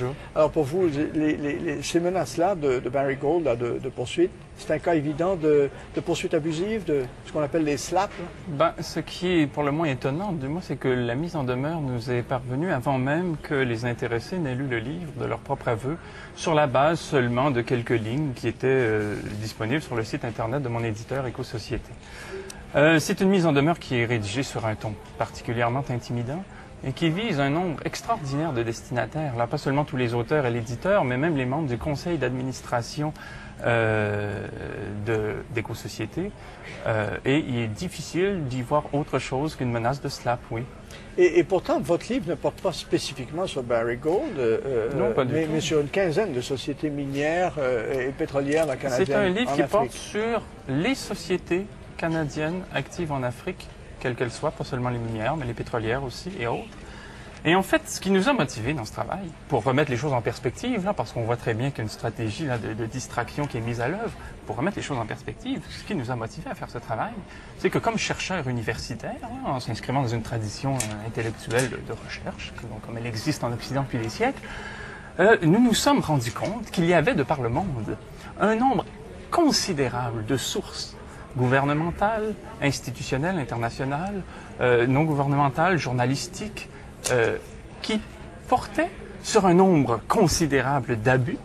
Bonjour. Alors pour vous, ces menaces-là de Barry Gold, là, de poursuite, c'est un cas évident de poursuite abusive, de ce qu'on appelle les slaps? Ben, ce qui est pour le moins étonnant, du moins, c'est que la mise en demeure nous est parvenue avant même que les intéressés n'aient lu le livre de leur propre aveu, sur la base seulement de quelques lignes qui étaient disponibles sur le site Internet de mon éditeur Éco-Société. C'est une mise en demeure qui est rédigée sur un ton particulièrement intimidant et qui vise un nombre extraordinaire de destinataires. Là, pas seulement tous les auteurs et l'éditeur, mais même les membres du conseil d'administration d'Éco-Société. Et il est difficile d'y voir autre chose qu'une menace de slap, oui. Et pourtant, votre livre ne porte pas spécifiquement sur Barry Gold, non, pas du tout. Mais sur une quinzaine de sociétés minières et pétrolières canadiennes. C'est un livre qui Afrique. porte sur les sociétés canadiennes actives en Afrique, quelles qu'elles soient, pas seulement les minières, mais les pétrolières aussi et autres. Et en fait, ce qui nous a motivés dans ce travail, pour remettre les choses en perspective, là, parce qu'on voit très bien qu'il y a une stratégie là, de distraction qui est mise à l'œuvre, pour remettre les choses en perspective, ce qui nous a motivés à faire ce travail, c'est que comme chercheurs universitaires, là, en s'inscrivant dans une tradition intellectuelle de recherche, comme elle existe en Occident depuis des siècles, nous nous sommes rendus compte qu'il y avait de par le monde un nombre considérable de sources gouvernementales, institutionnelles, internationales, non gouvernementales, journalistiques, qui portaient sur un nombre considérable d'abus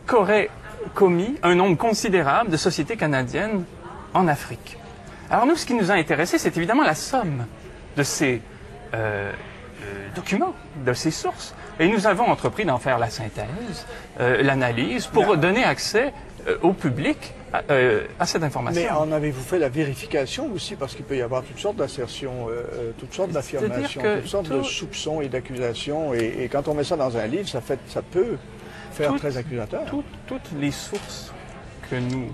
qu'auraient commis un nombre considérable de sociétés canadiennes en Afrique. Alors nous, ce qui nous a intéressés, c'est évidemment la somme de ces documents, de ces sources. Et nous avons entrepris d'en faire la synthèse, l'analyse, pour donner accès au public à cette information. Mais en avez-vous fait la vérification aussi? Parce qu'il peut y avoir toutes sortes d'assertions, toutes sortes d'affirmations, toutes sortes de soupçons et d'accusations. Et quand on met ça dans un livre, ça peut faire très accusateur. Toutes les sources que nous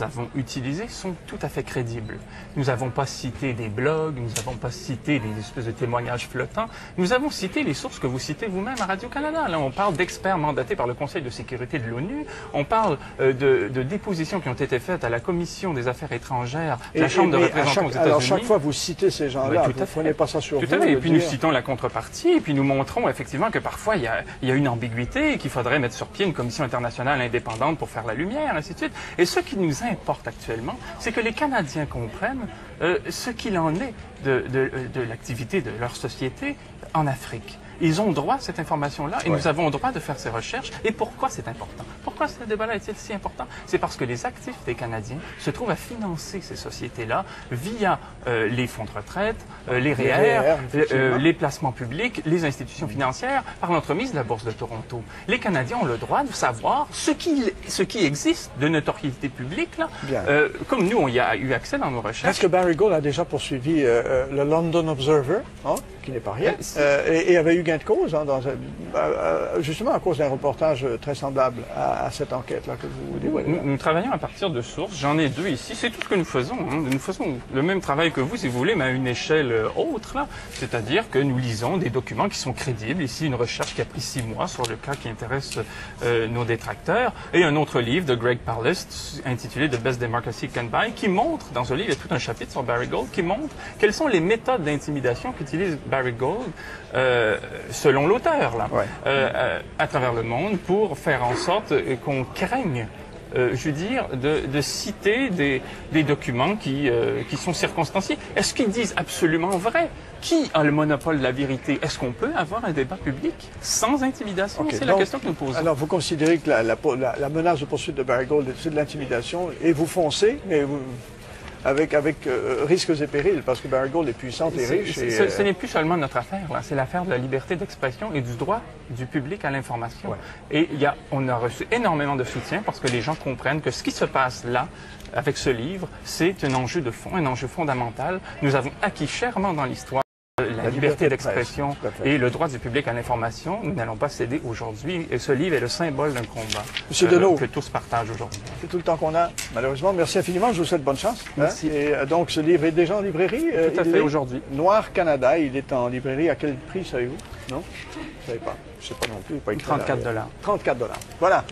avons utilisées sont tout à fait crédibles. Nous n'avons pas cité des blogs, nous n'avons pas cité des espèces de témoignages flottants. Nous avons cité les sources que vous citez vous-même à Radio-Canada. Là, on parle d'experts mandatés par le Conseil de sécurité de l'ONU. On parle de dépositions qui ont été faites à la Commission des Affaires étrangères de la Chambre de représentants aux États-Unis. Alors, chaque fois, vous citez ces gens-là. Vous ne prenez pas ça sur vous. Tout à fait. Et puis, nous citons la contrepartie. Et puis, nous montrons effectivement que parfois, il y a une ambiguïté et qu'il faudrait mettre sur pied une commission internationale indépendante pour faire la lumière, ainsi de suite. Et ce qui nous importe actuellement, c'est que les Canadiens comprennent ce qu'il en est de l'activité de leur société en Afrique. Ils ont droit à cette information-là et nous avons droit de faire ces recherches. Et pourquoi c'est important? Pourquoi ce débat-là est-il si important? C'est parce que les actifs des Canadiens se trouvent à financer ces sociétés-là via les fonds de retraite, les REER, les placements publics, les institutions financières, par l'entremise de la Bourse de Toronto. Les Canadiens ont le droit de savoir ce qui existe de notoriété publique, là, comme nous, on y a eu accès dans nos recherches. Est-ce que Barry Gold a déjà poursuivi le London Observer, qui n'est pas rien, et avait eu gain de cause, justement à cause d'un reportage très semblable à cette enquête-là que vous dévoilez. Nous travaillons à partir de sources. J'en ai deux ici. C'est tout ce que nous faisons. Nous faisons le même travail que vous, si vous voulez, mais à une échelle autre, là. C'est-à-dire que nous lisons des documents qui sont crédibles. Ici, une recherche qui a pris 6 mois sur le cas qui intéresse nos détracteurs. Et un autre livre de Greg Palast, intitulé The Best Democracy Can Buy, qui montre, dans ce livre, il y a tout un chapitre sur Barry Gold, qui montre quelles sont les méthodes d'intimidation qu'utilise Barry Gold, selon l'auteur, là, à travers le monde, pour faire en sorte qu'on craigne, je veux dire, de citer des documents qui sont circonstanciés. Est-ce qu'ils disent absolument vrai? Qui a le monopole de la vérité? Est-ce qu'on peut avoir un débat public sans intimidation? C'est la question que nous posons. Alors, vous considérez que la menace de poursuite de Barry Gold, c'est de l'intimidation, et vous foncez, mais vous... avec risques et périls, parce que Barry Gold est puissante et riche. Ce n'est plus seulement notre affaire, là. C'est l'affaire de la liberté d'expression et du droit du public à l'information. Et on a reçu énormément de soutien parce que les gens comprennent que ce qui se passe là, avec ce livre, c'est un enjeu de fond, un enjeu fondamental. Nous avons acquis chèrement dans l'histoire la liberté d'expression et le droit du public à l'information. Nous n'allons pas céder aujourd'hui. Et ce livre est le symbole d'un combat que tous partagent aujourd'hui. C'est tout le temps qu'on a, malheureusement. Merci infiniment. Je vous souhaite bonne chance. Merci. Et donc, ce livre est déjà en librairie? Tout à fait, aujourd'hui. Noir Canada. Il est en librairie. À quel prix, savez-vous? Non? Je ne savez pas. Je ne sais pas non plus. Pas 34 $. 34 $. Voilà.